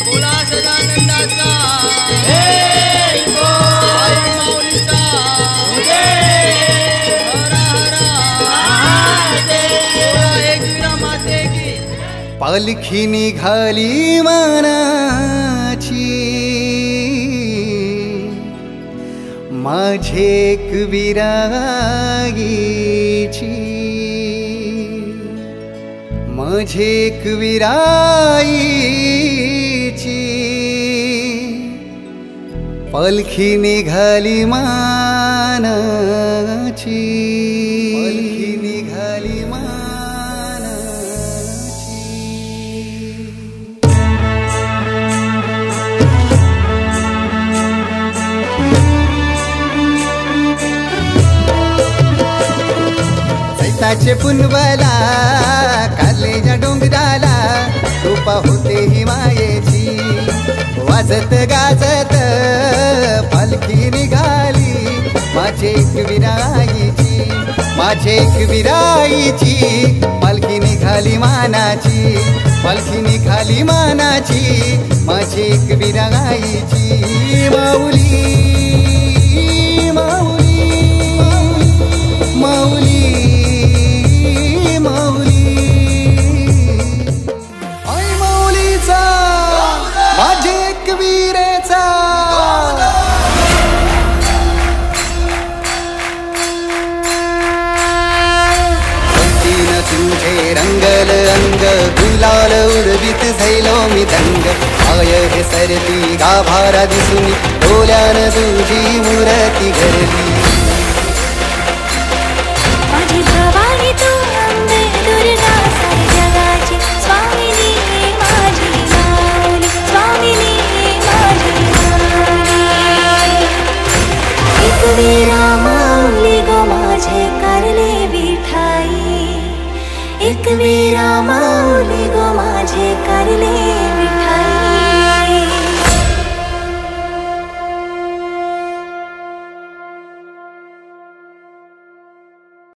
बोला सदानंदाचा जय माऊलीचा हर हर एकवीरा माते की पालखी निघाली मानाची माझे एकविराईची माझे एकविराईची पालखी निघाली मानाची पालखी निघाली मानाची चैताचे पुनवला कालेजा डोंगराला रूपा होते ही मायेची वाजत गाजत पालखी निघाली माझे एकविराईची माझे एकविराईची पालखी निघाली मानाची पालखी निघाली मानाची माझे एकविराईची माऊली माऊली माऊली माझे एकवीरेचा तीन तुझे रंगल अंग गुलाल उडवीत झैलो मी दंग आय हे सरती गाभारा दिसुनी डोल्यान तुझी मूर्ती घरली माझी भवानी तू अंबे दुर्गा सारी जगाची स्वामिनी माझी माऊली स्वामिनी माझी माऊली एकवीरा माऊली गो माझे करले विठाई एकवीरा माऊली गो माझे करले